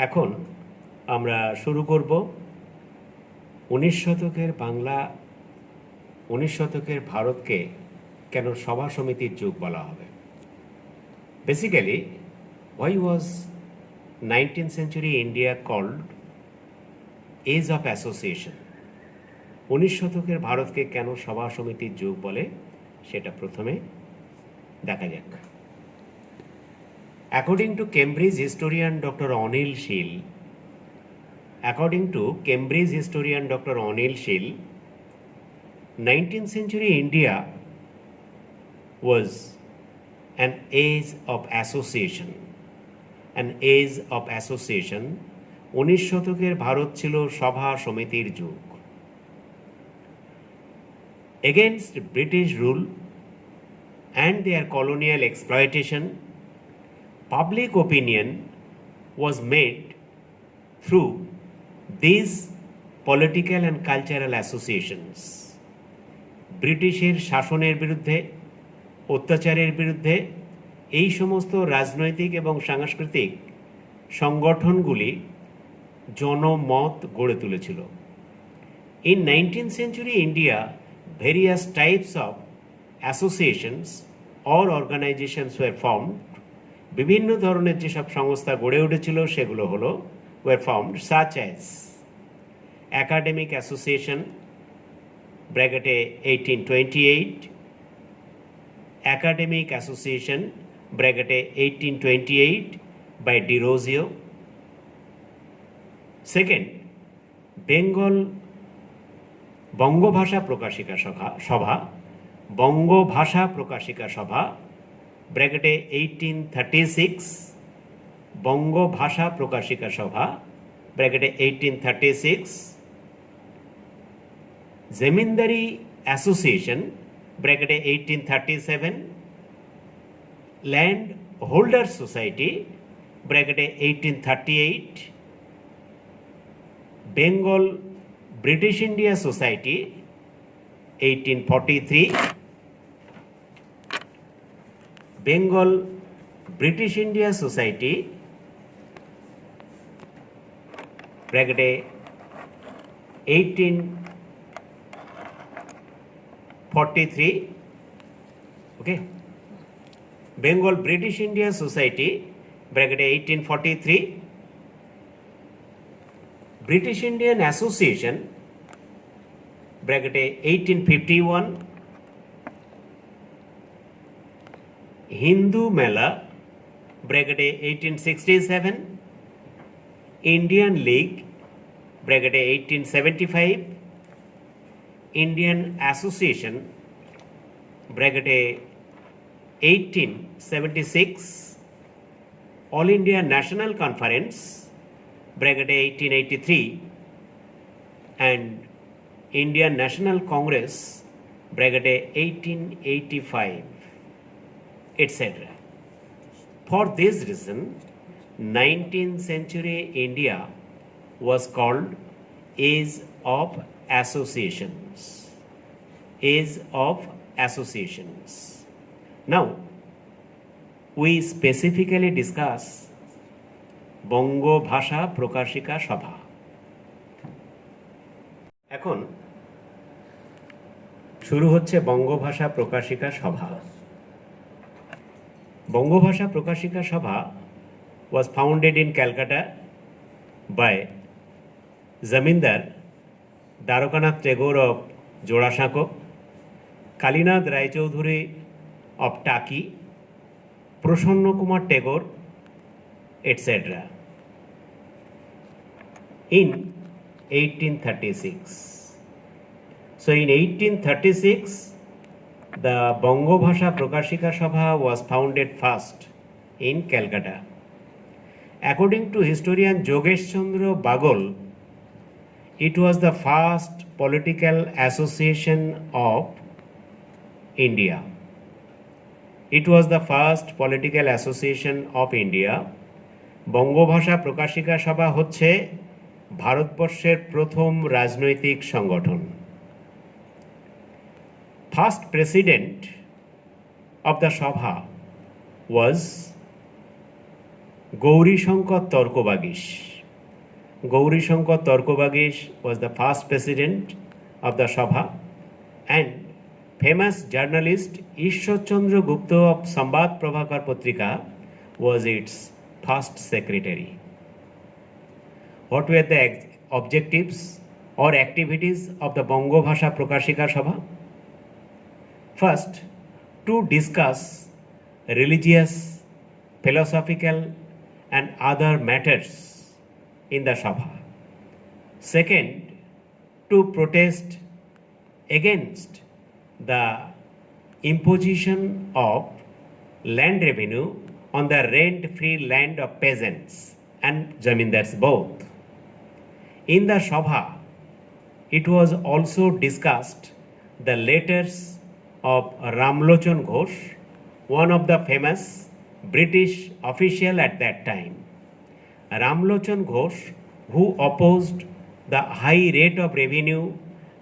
এখন আমরা শুরু করব 19 শতকের বাংলা, 19 শতকের ভারতকে কেন সভা সমিতির যুগ বলা হবে। Basically, why was 19th century India called age of association? 19 শতকের ভারতকে কেন সভা সমিতির যুগ বলে সেটা প্রথমে দেখা যাক। According to Cambridge historian Dr. Anil Sheel, 19th century India was an age of association. 19 শতকের ভারত ছিল সভা সমিতির যুগ। Against British rule and their colonial exploitation, public opinion was made through these political and cultural associations. ব্রিটিশের শাসনের বিরুদ্ধে, অত্যাচারের বিরুদ্ধে এই সমস্ত রাজনৈতিক এবং সাংস্কৃতিক সংগঠনগুলি জনমত গড়ে তুলেছিল। In 19th century India, various types of associations or organizations were formed. বিভিন্ন ধরনের যেসব সংস্থা গড়ে উঠেছিল সেগুলো হলো were formed such as Academic Association, bracket 1828, Academic Association, bracket 1828 by De Rosio. Second, Bengal বঙ্গভাষা প্রকাশিকা সভা, বঙ্গভাষা প্রকাশিকা সভা, ব্র্যাকেটে 1836, বঙ্গভাষা প্রকাশিকা সভা, ব্র্যাকেটে 1836, জমিন্দারি অ্যাসোসিয়েশন, ব্র্যাকেটে 1837, ল্যান্ড হোল্ডার সোসাইটি, ব্র্যাকেটে 1838, Bengal British India society 1843, Bengal British India society ব্র্যাকেটে 1843, okay, Bengal British India society ব্র্যাকেটে 1843, British Indian Association, bracket 1851, Hindu Mela, bracket 1867, Indian League, bracket 1875, Indian Association, bracket 1876, All India National Conference, bracket 1883, and Indian National Congress, bracket 1885, etc. For this reason, 19th century India was called Age of Associations. Age of Associations. Now, we specifically discuss বঙ্গভাষা প্রকাশিকা সভা। এখন শুরু হচ্ছে বঙ্গভাষা প্রকাশিকা সভা। বঙ্গভাষা প্রকাশিকা সভা was founded in Calcutta by Zamindar Dwarkanath Tagore of Jorasanko, Kalinath Raychaudhuri of Taki, Prasanna Kumar Tagore, etc. in 1836. So in 1836, the Bangobhasha Prakashika Sabha was founded first in Calcutta. According to historian Jogesh Chandra Bagal, it was the first political association of India. It was the first political association of India. বঙ্গভাষা প্রকাশিকা সভা হচ্ছে ভারতবর্ষের প্রথম রাজনৈতিক সংগঠন। First president of the Sabha was Gauri Shankar Tarkobagis. Gauri Shankar Torkobagish was the first president of the Sabha, and famous journalist Ishwar Chandra Gupta of Sambad Prabhakar Patrika was its first secretary. What were the objectives or activities of the Bongo Bhasha Prakashika Sabha? First, to discuss religious, philosophical, and other matters in the Sabha. Second, to protest against the imposition of land revenue on the rent-free land of peasants and zamindars both. In the Sabha, it was also discussed the letters of Ramlochan Ghosh, one of the famous British official at that time. Ramlochan Ghosh, who opposed the high rate of revenue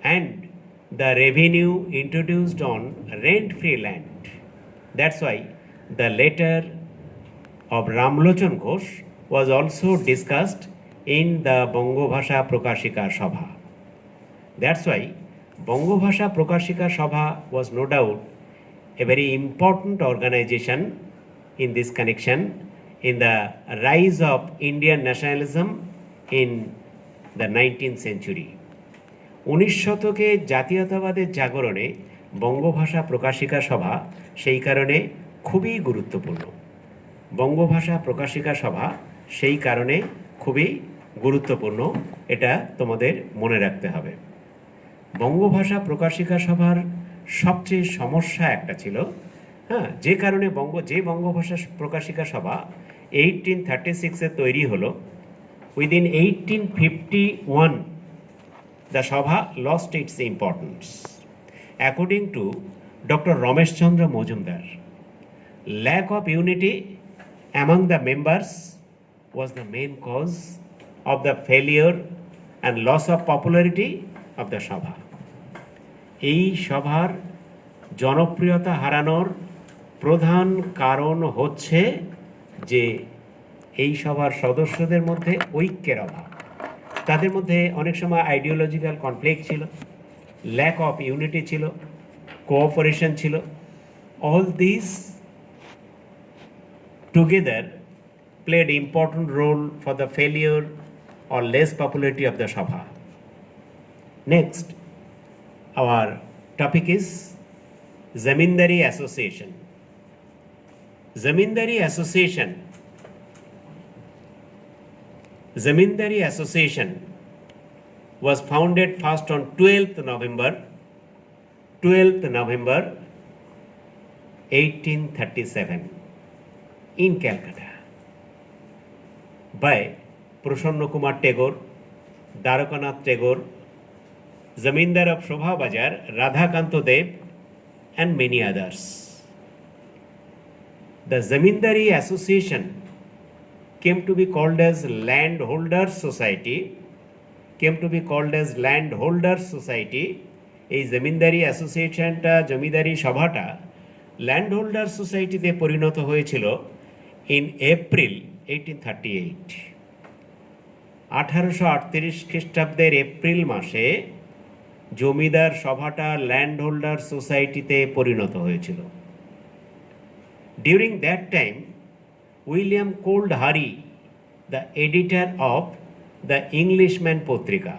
and the revenue introduced on rent-free land. That's why the letter of Ramlochan Ghosh was also discussed in the Bongo Bhasha Prakashika Sabha. That's why Bongo Bhasha Prakashika Sabha was no doubt a very important organization in this connection in the rise of Indian nationalism in the 19th century. 19 শতকে জাতীয়তাবাদের জাগরণে বঙ্গভাষা প্রকাশিকা সভা সেই কারণে খুবই গুরুত্বপূর্ণ। বঙ্গভাষা প্রকাশিকা সভা সেই কারণে খুবই গুরুত্বপূর্ণ, এটা তোমাদের মনে রাখতে হবে। বঙ্গভাষা প্রকাশিকা সভার সবচেয়ে সমস্যা একটা ছিল, যে কারণে বঙ্গভাষা প্রকাশিকা সভা 1836-এ তৈরি হলো, within 1851 the Sabha lost its importance. According to Dr. Ramesh Chandra Mojumdar, lack of unity among the members was the main cause of the failure and loss of popularity of the Sabha. এই সভার জনপ্রিয়তা হারানোর প্রধান কারণ হচ্ছে যে এই সভার সদস্যদের মধ্যে ঐক্যের অভাব। তাদের মধ্যে অনেক সময় আইডিওলজিক্যাল কনফ্লিক্ট ছিল, ল্যাক অফ ইউনিটি ছিল, কোঅপারেশন ছিল। All this together played important role for the failure or less popularity of the Sabha. Next, our topic is Zamindari Association. Zamindari Association was founded first on 12th November 1837 in Calcutta by Prashanna Kumar Tagore, Dwarakanath Tagore, Zamindar of Shobha Bazar, Radhakanto Dev, and many others. The Zamindari Association came to be called as Landholders Society, এই জমিদারি অ্যাসোসিয়েশনটা, জমিদারি সভাটা ল্যান্ডহোল্ডার সোসাইটিতে পরিণত হয়েছিল in April 1838। 1838 খ্রিস্টাব্দের April মাসে জমিদার সভাটা ল্যান্ডহোল্ডার সোসাইটিতে পরিণত হয়েছিল। During that time William Coldhari, the editor of the Englishman Potrika,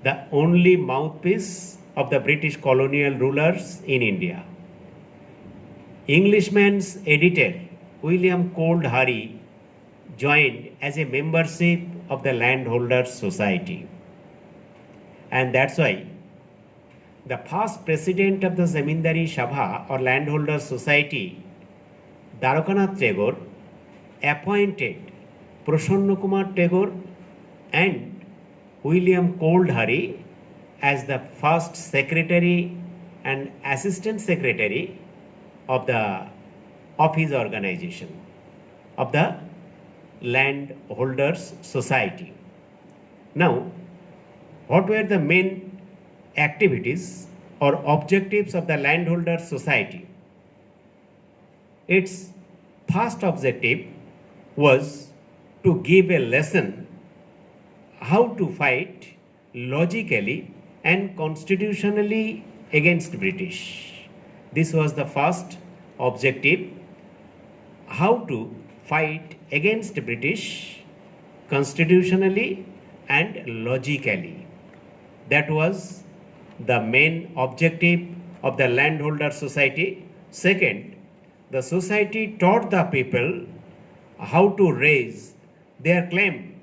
the only mouthpiece of the British colonial rulers in India. Englishman's editor, William Coldhari, joined as a membership of the Landholders Society. And that's why the first president of the Zamindari Sabha or Landholders Society, Dwarakanath Tagore, appointed Prashanna Kumar Tagore and William Coldhari as the first secretary and assistant secretary of his organization, of the Landholders Society. Now, what were the main activities or objectives of the Landholders Society? Its first objective was to give a lesson how to fight logically and constitutionally against British. This was the first objective, how to fight against British constitutionally and logically. That was the main objective of the Landholder Society. Second, the society taught the people how to raise their claim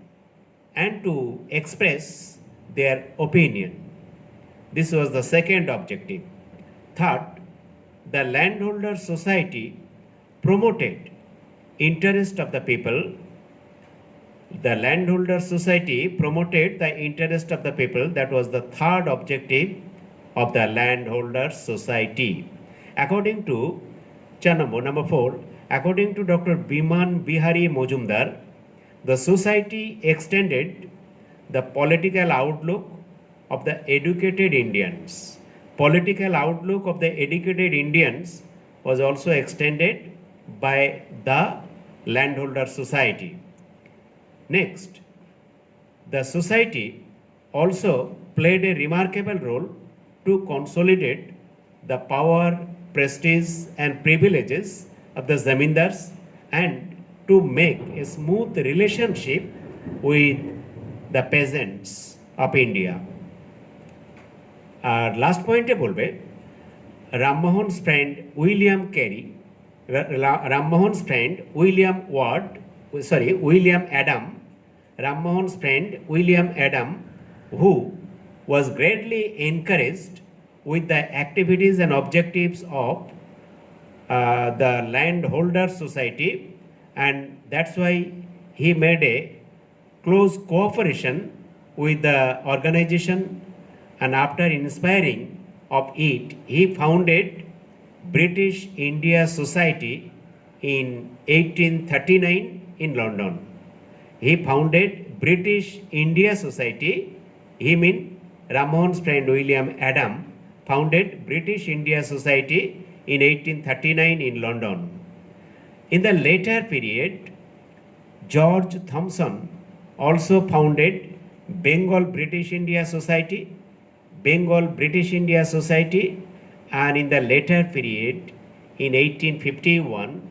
and to express their opinion. This was the second objective. Third, the Landholder Society promoted interest of the people. The Landholder Society promoted the interest of the people. That was the third objective of the Landholder Society. According to number 4, according to Dr. Biman Bihari Mojumdar, the society extended the political outlook of the educated Indians. Political outlook of the educated Indians was also extended by the Landholder Society. Next, the society also played a remarkable role to consolidate the power, prestige and privileges of the zamindars and to make a smooth relationship with the peasants of India. আর last পয়েন্টে বলবে রামমোহন's friend William Carey, Rammohan's friend William Adam, Rammohan's friend William Adam, who was greatly encouraged with the activities and objectives of the Landholder Society, and that's why he made a close cooperation with the organization, and after inspiring of it, he founded British India Society in 1839 in London. He founded British India Society. He mean Rammohan's friend William Adam founded British India Society in 1839 in London. In the later period, George Thompson also founded Bengal British India Society, and in the later period, in 1851,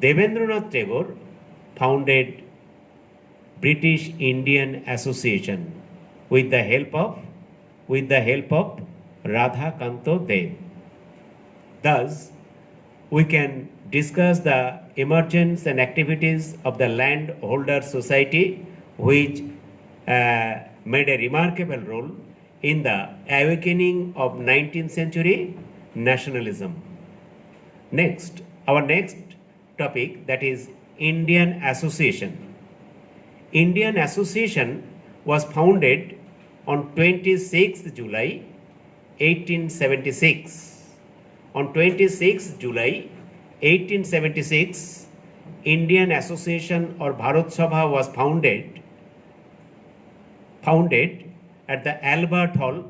Devendranath Tagore founded British Indian Association with the help of Radha Kanto Dev. Thus, we can discuss the emergence and activities of the Landholder Society, which made a remarkable role in the awakening of 19th century nationalism. Next, our next topic, that is Indian Association. Indian Association was founded on 26th July 1876. On 26th July 1876, Indian Association or Bharat Sabha was founded at the Albert Hall,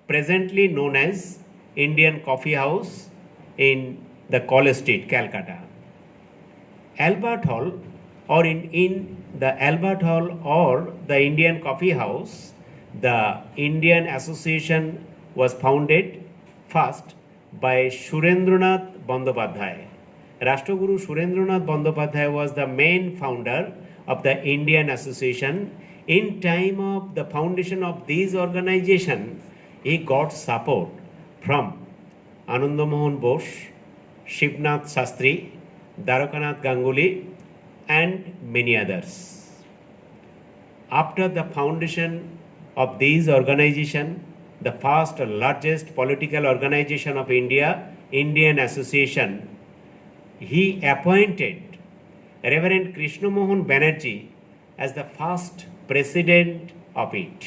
presently known as Indian Coffee House in the College Street, Calcutta. Albert Hall or in the Albert Hall or the Indian Coffee House, the Indian Association was founded first by Surendranath Bandyopadhyay. Rashtraguru Surendranath Bandyopadhyay was the main founder of the Indian Association. In time of the foundation of these organizations, he got support from Ananda Mohan Bose, Shivnath Shastri, Dwarakanath Ganguly, and many others. After the foundation of these organizations, the first largest political organization of India, Indian Association, he appointed Reverend Krishna Mohan Banerjee as the first president of it.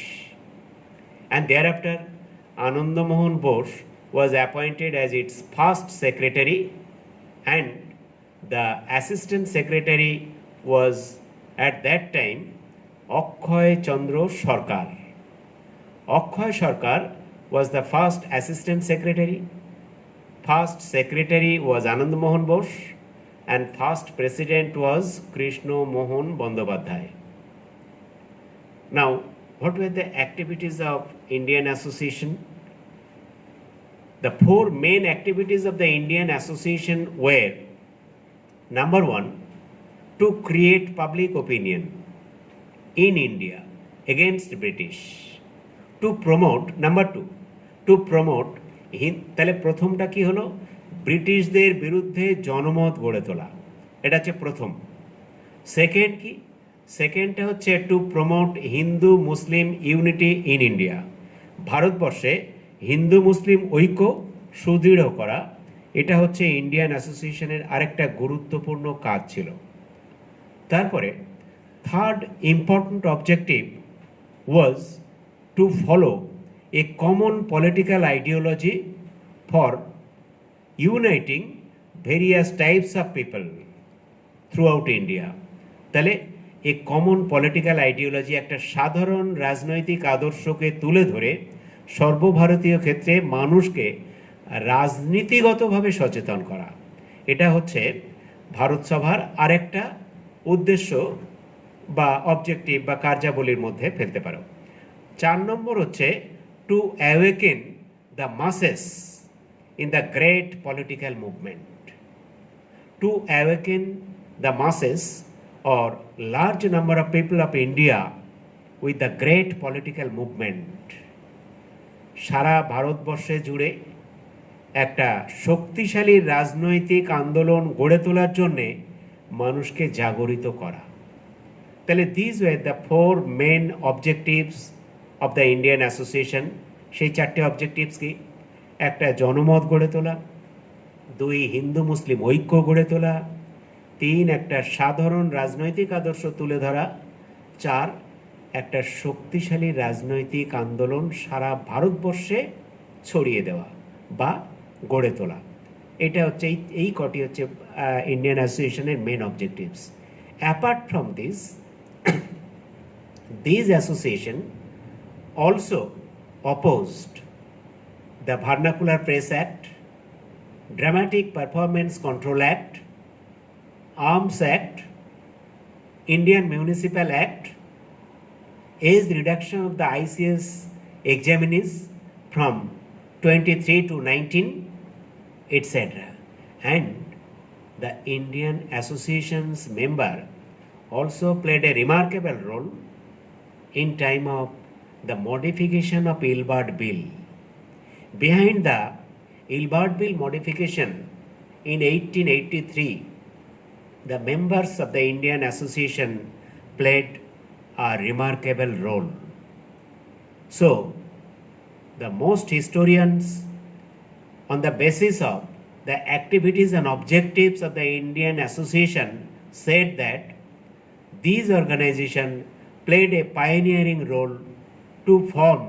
And thereafter, Ananda Mohan Bose was appointed as its first secretary, and the assistant secretary was at that time Akhoy Chandra Sarkar. Akhoy Sarkar was the first assistant secretary. First secretary was Anand Mohan Bose, and first president was Krishna Mohan Bandyopadhyay. Now, what were the activities of Indian Association? The four main activities of the Indian Association were: number one, to create public opinion in India against British. To promote, number two, to promote, তাহলে প্রথমটা কি হলো? ব্রিটিশদের বিরুদ্ধে জনমত গড়ে তোলা, এটা হচ্ছে প্রথম। সেকেন্ড কি? সেকেন্ডটা হচ্ছে to promote Hindu Muslim unity in India, ভারতবর্ষে হিন্দু মুসলিম ঐক্য সুদৃঢ় করা, এটা হচ্ছে ইন্ডিয়ান অ্যাসোসিয়েশনের আরেকটা গুরুত্বপূর্ণ কাজ ছিল। তারপরে third important objective was to follow a common political ideology for uniting various types of people through out India. তাহলে এ কমন পলিটিক্যাল আইডিওলজি, একটা সাধারণ রাজনৈতিক আদর্শকে তুলে ধরে সর্বভারতীয় ক্ষেত্রে মানুষকে রাজনীতিগতভাবে সচেতন করা, এটা হচ্ছে ভারত সভার আরেকটা উদ্দেশ্য বা অবজেক্টিভ বা কার্যাবলীর মধ্যে ফেলতে পারো। 4 নম্বর হচ্ছে to awaken the masses in the great political movement. To awaken the masses or large number of people of India with the great political movement. সারা ভারতবর্ষে জুড়ে একটা শক্তিশালী রাজনৈতিক আন্দোলন গড়ে তোলার জন্যে মানুষকে জাগরিত করা। তাহলে this were the four main objectives of the Indian Association. সেই 4টে অবজেক্টিভস কি? একটা জনমত গড়ে তোলা, 2 হিন্দু মুসলিম ঐক্য গড়ে তোলা, 3 একটা সাধারণ রাজনৈতিক আদর্শ তুলে ধরা, 4 একটা শক্তিশালী রাজনৈতিক আন্দোলন সারা ভারতবর্ষে ছড়িয়ে দেওয়া বা গড়ে তোলা। এটা হচ্ছে এই কটি হচ্ছে ইন্ডিয়ান অ্যাসোসিয়েশনের main objectives. Apart from this association also opposed the vernacular press act, dramatic performance control act, Arms Act, Indian Municipal Act, age reduction of the ICS examinees from 23 to 19, etc. And the Indian Association's member also played a remarkable role in time of the modification of Ilbard Bill. Behind the Ilbard Bill modification in 1883, the members of the Indian Association played a remarkable role. So, the most historians, on the basis of the activities and objectives of the Indian Association, said that these organizations played a pioneering role to form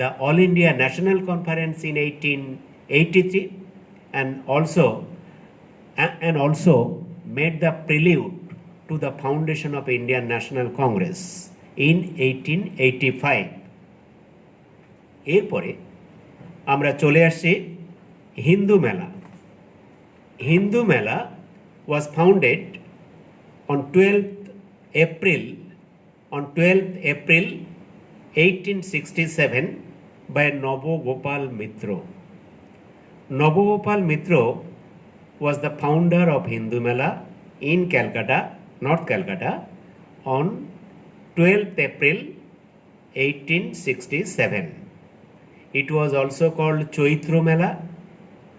the All India National Conference in 1883 and also made the prelude to the foundation of Indian National Congress in 1885. এরপরে আমরা চলে আসছি হিন্দু মেলা। হিন্দু মেলা was founded on 12th April 1867 by Nabogopal Mitra. Nabogopal Mitra was the founder of Hindu Mela in Calcutta, North Calcutta, on 12th April 1867. It was also called Choitro Mela,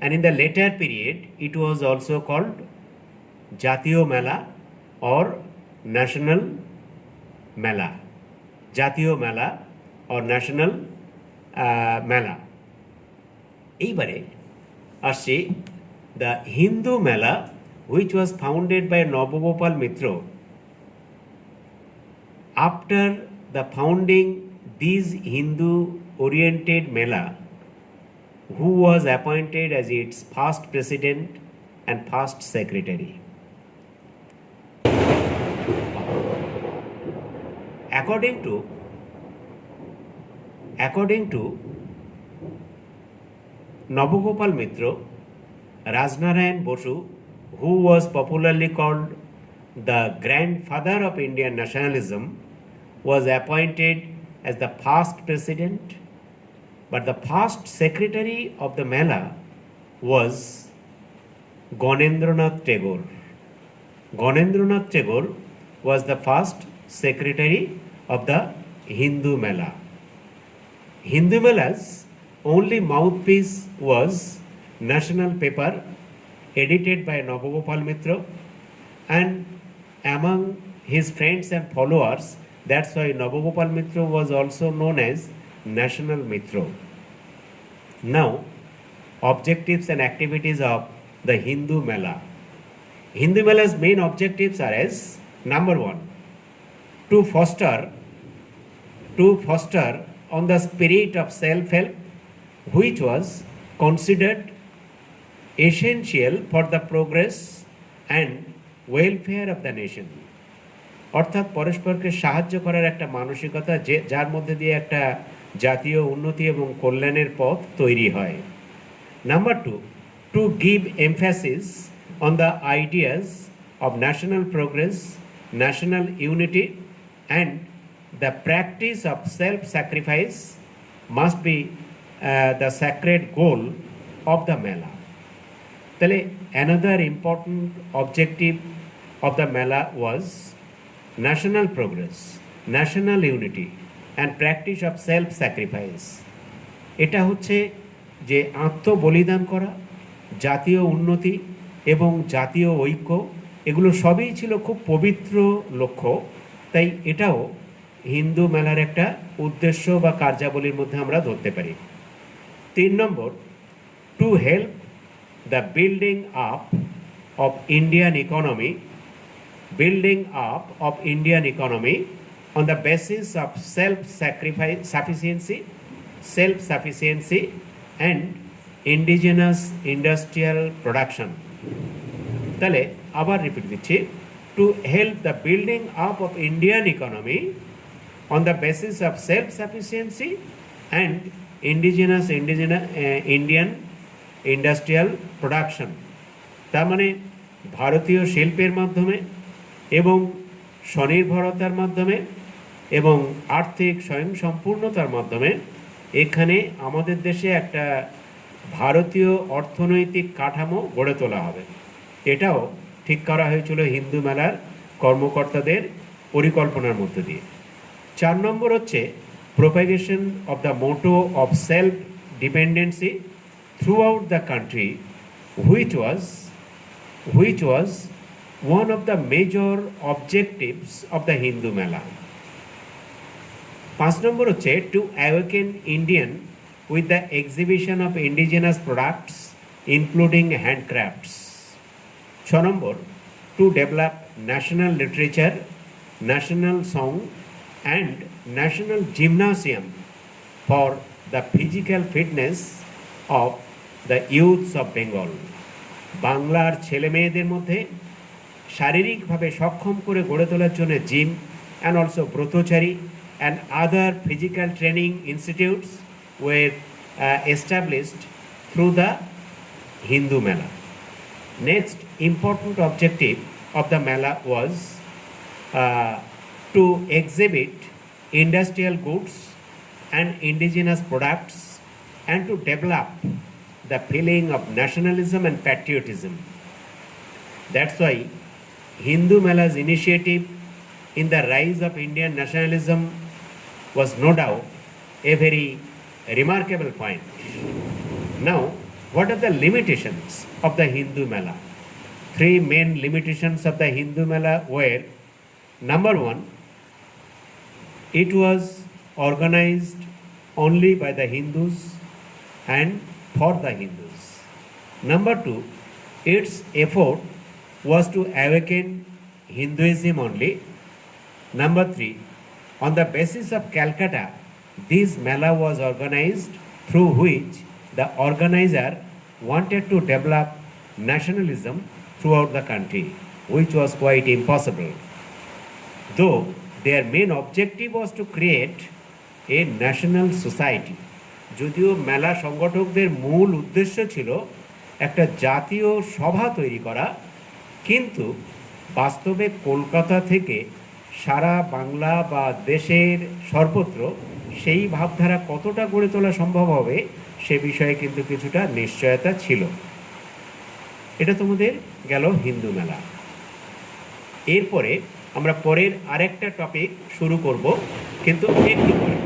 and in the later period it was also called Jatiyo Mela or National Mela. Jatiyo Mela or National Mela. এইবারে আসছে the Hindu Mela, which was founded by Nabogopal Mitra. After the founding these Hindu-oriented Mela, who was appointed as its first president and first secretary. According to Nabogopal Mitra, Rajnarayan Bosu, who was popularly called the grandfather of Indian nationalism, was appointed as the first president, but the first secretary of the Mela was Ganendranath Tagore. Ganendranath Tagore was the first secretary of the Hindu Mela. Hindu Mela's only mouthpiece was national paper edited by Nabagopal Mitra, and among his friends and followers, that's why Nabagopal Mitra was also known as National Mitra. Now, objectives and activities of the Hindu Mela. Hindu Mela's main objectives are as number one, to foster on the spirit of self-help, which was considered essential for the progress and welfare of the nation. অর্থাৎ পরস্পরকে সাহায্য করার একটা মানসিকতা যার মধ্যে দিয়ে একটা জাতীয় উন্নতি এবং কল্যাণের পথ তৈরি হয়। Number two, to give emphasis on the ideas of national progress, national unity and the practice of self sacrifice must be the sacred goal of the mela. তাহলে another important objective of the মেলা was national progress, national unity and practice of self-sacrifice. এটা হচ্ছে যে আত্মবলিদান করা, জাতীয় উন্নতি এবং জাতীয় ঐক্য, এগুলো সবই ছিল খুব পবিত্র লক্ষ্য। তাই এটাও হিন্দু মেলার একটা উদ্দেশ্য বা কার্যাবলীর মধ্যে আমরা ধরতে পারি। 3 number, to help the building up of Indian economy, building up of Indian economy on the basis of self-sufficiency and indigenous industrial production. তাহলে আবার রিপিট দিচ্ছি, to help the building up of Indian economy on the basis of self-sufficiency and indigenous Indian industrial production. তার মানে ভারতীয় শিল্পের মাধ্যমে এবং স্বনির্ভরতার মাধ্যমে এবং আর্থিক স্বয়ংসম্পূর্ণতার মাধ্যমে এখানে আমাদের দেশে একটা ভারতীয় অর্থনৈতিক কাঠামো গড়ে তোলা হবে। এটাও ঠিক করা হয়েছিল হিন্দু মেলার কর্মকর্তাদের পরিকল্পনার মধ্য দিয়ে। 4 নম্বর হচ্ছে propagation of the motto of self dependency throughout the country, which was one of the major objectives of the Hindu Mela. 5 নম্বর হচ্ছে to awaken Indian with the exhibition of indigenous products including handcrafts. 6 number, to develop national literature, national song and national gymnasium for the physical fitness of the youths of Bengal. বাংলার ছেলে মেয়েদের মধ্যে শারীরিকভাবে সক্ষম করে গড়ে তোলার জন্য gym and also Bratachari and other physical training institutes were established through the Hindu Mela. Next important objective of the মেলা was to exhibit industrial goods and indigenous products and to develop the feeling of nationalism and patriotism. That's why Hindu Mela's initiative in the rise of Indian nationalism was no doubt a very remarkable point. Now, what are the limitations of the Hindu Mela? 3 main limitations of the Hindu Mela were: number 1, it was organized only by the Hindus and for the Hindus. Number 2, its effort was to awaken Hinduism only. Number 3, on the basis of Calcutta, this Mela was organized through which the organizer wanted to develop nationalism throughout the country, which was quite impossible. Though their main objective was to create a national society. যদিও মেলা সংগঠকদের মূল উদ্দেশ্য ছিল একটা জাতীয় সভা তৈরি করা, কিন্তু বাস্তবে কলকাতা থেকে সারা বাংলা বা দেশের সর্বত্র সেই ভাবধারা কতটা গড়ে তোলা সম্ভব হবে সে বিষয়ে কিন্তু কিছুটা নিশ্চয়তা ছিল। এটা তোমাদের গেল হিন্দু মেলা। এরপরে আমরা পরের আরেকটা টপিক শুরু করব, কিন্তু একটু পরে।